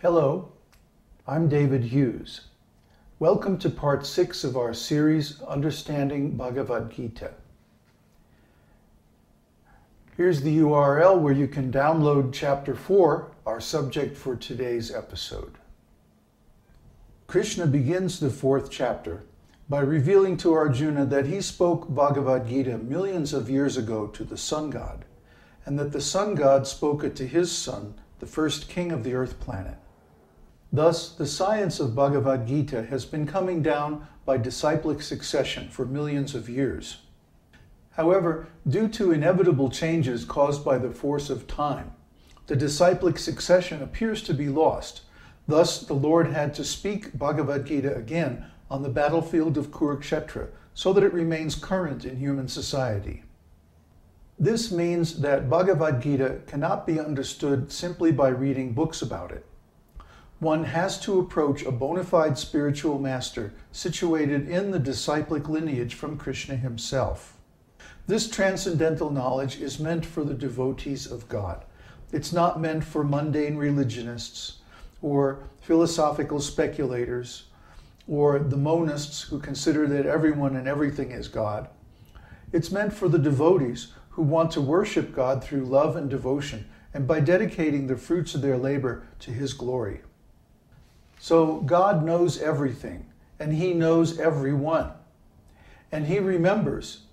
Hello, I'm David Hughes. Welcome to part 6 of our series, Understanding Bhagavad-gita. Here's the URL where you can download Chapter 4, our subject for today's episode. Krishna begins the 4th chapter by revealing to Arjuna that he spoke Bhagavad-gita millions of years ago to the sun god, and that the sun god spoke it to his son, the first king of the earth planet. Thus, the science of Bhagavad-gita has been coming down by disciplic succession for millions of years. However, due to inevitable changes caused by the force of time, the disciplic succession appears to be lost. Thus, the Lord had to speak Bhagavad-gita again on the battlefield of Kurukshetra so that it remains current in human society. This means that Bhagavad-gita cannot be understood simply by reading books about it. One has to approach a bona fide spiritual master situated in the disciplic lineage from Krishna himself. This transcendental knowledge is meant for the devotees of God. It's not meant for mundane religionists or philosophical speculators or the monists who consider that everyone and everything is God. It's meant for the devotees who want to worship God through love and devotion and by dedicating the fruits of their labor to His glory. So God knows everything, and He knows everyone. And He remembers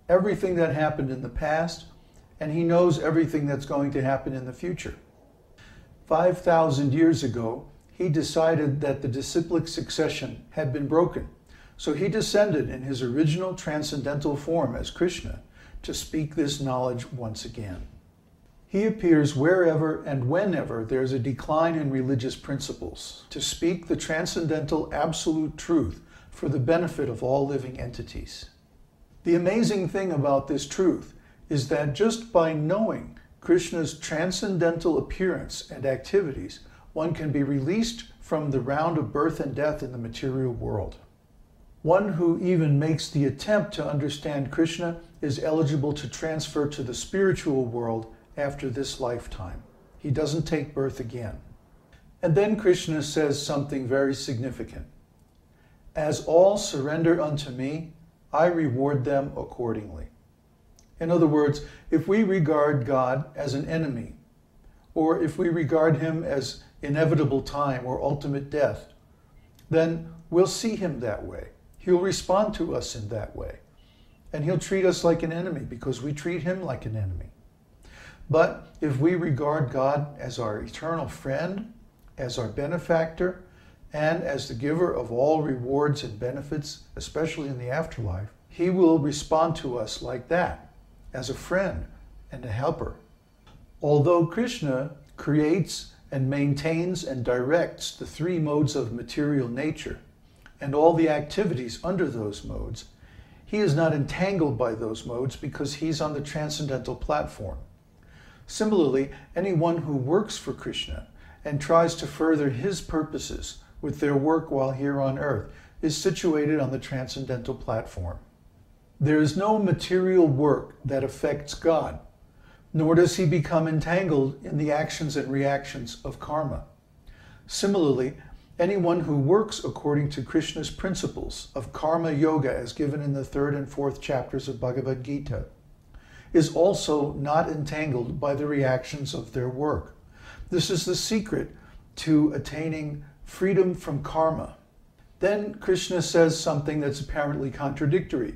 everything that happened in the past, and He knows everything that's going to happen in the future. 5,000 years ago, He decided that the disciplic succession had been broken. So He descended in His original transcendental form as Krishna to speak this knowledge once again. He appears wherever and whenever there's a decline in religious principles to speak the transcendental absolute truth for the benefit of all living entities. The amazing thing about this truth is that just by knowing Krishna's transcendental appearance and activities, one can be released from the round of birth and death in the material world. One who even makes the attempt to understand Krishna is eligible to transfer to the spiritual world after this lifetime. He doesn't take birth again. And then Krishna says something very significant. As all surrender unto me, I reward them accordingly. In other words, if we regard God as an enemy, or if we regard Him as inevitable time or ultimate death, then we'll see Him that way. He'll respond to us in that way. And He'll treat us like an enemy because we treat Him like an enemy. But if we regard God as our eternal friend, as our benefactor, and as the giver of all rewards and benefits, especially in the afterlife, He will respond to us like that, as a friend and a helper. Although Krishna creates and maintains and directs the 3 modes of material nature and all the activities under those modes, He is not entangled by those modes because He's on the transcendental platform. Similarly, anyone who works for Krishna and tries to further His purposes with their work while here on earth is situated on the transcendental platform. There is no material work that affects God, nor does He become entangled in the actions and reactions of karma. Similarly, anyone who works according to Krishna's principles of karma yoga as given in the 3rd and 4th chapters of Bhagavad-gita is also not entangled by the reactions of their work. This is the secret to attaining freedom from karma. Then Krishna says something that's apparently contradictory.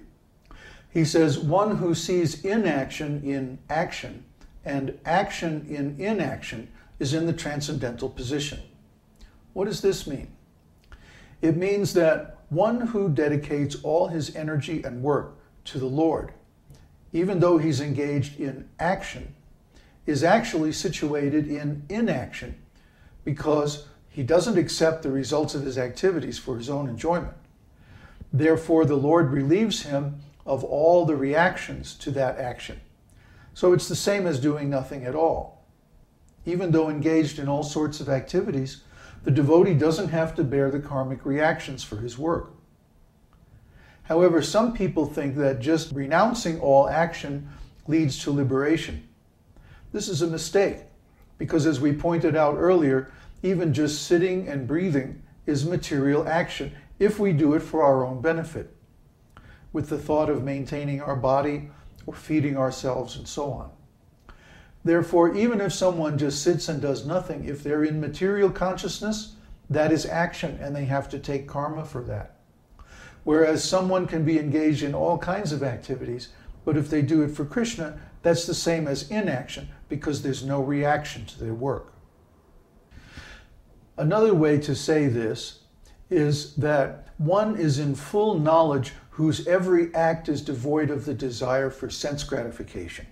He says, one who sees inaction in action and action in inaction is in the transcendental position. What does this mean? It means that one who dedicates all his energy and work to the Lord, even though he's engaged in action, is actually situated in inaction because he doesn't accept the results of his activities for his own enjoyment. Therefore, the Lord relieves him of all the reactions to that action. So it's the same as doing nothing at all. Even though engaged in all sorts of activities, the devotee doesn't have to bear the karmic reactions for his work. However, some people think that just renouncing all action leads to liberation. This is a mistake, because as we pointed out earlier, even just sitting and breathing is material action if we do it for our own benefit, with the thought of maintaining our body or feeding ourselves and so on. Therefore, even if someone just sits and does nothing, if they're in material consciousness, that is action and they have to take karma for that. Whereas someone can be engaged in all kinds of activities, but if they do it for Krishna, that's the same as inaction because there's no reaction to their work. Another way to say this is that one is in full knowledge whose every act is devoid of the desire for sense gratification.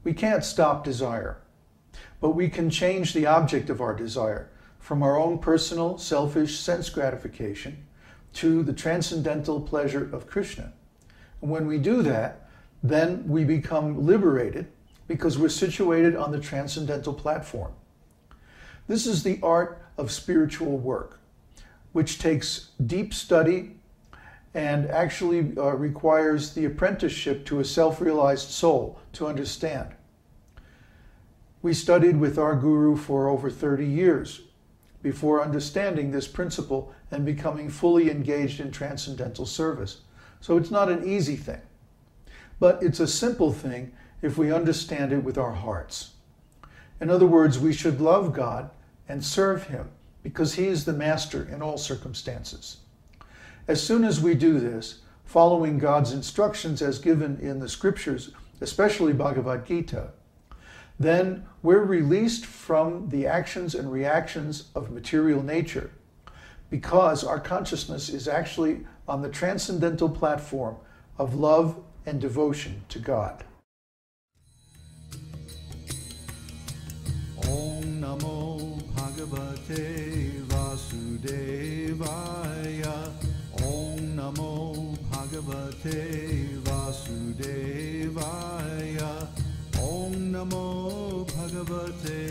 We can't stop desire, but we can change the object of our desire from our own personal, selfish sense gratification to the transcendental pleasure of Krishna. And when we do that, then we become liberated because we're situated on the transcendental platform. This is the art of spiritual work, which takes deep study and actually requires the apprenticeship to a self-realized soul to understand. We studied with our guru for over 30 years before understanding this principle and becoming fully engaged in transcendental service. So it's not an easy thing, but it's a simple thing if we understand it with our hearts. In other words, we should love God and serve Him because He is the master in all circumstances. As soon as we do this, following God's instructions as given in the scriptures, especially Bhagavad-gita, then we're released from the actions and reactions of material nature because our consciousness is actually on the transcendental platform of love and devotion to God. Om Namo Bhagavate Vasudevaya. Om Namo Bhagavate Vasudevaya. Om Namo Bhagavate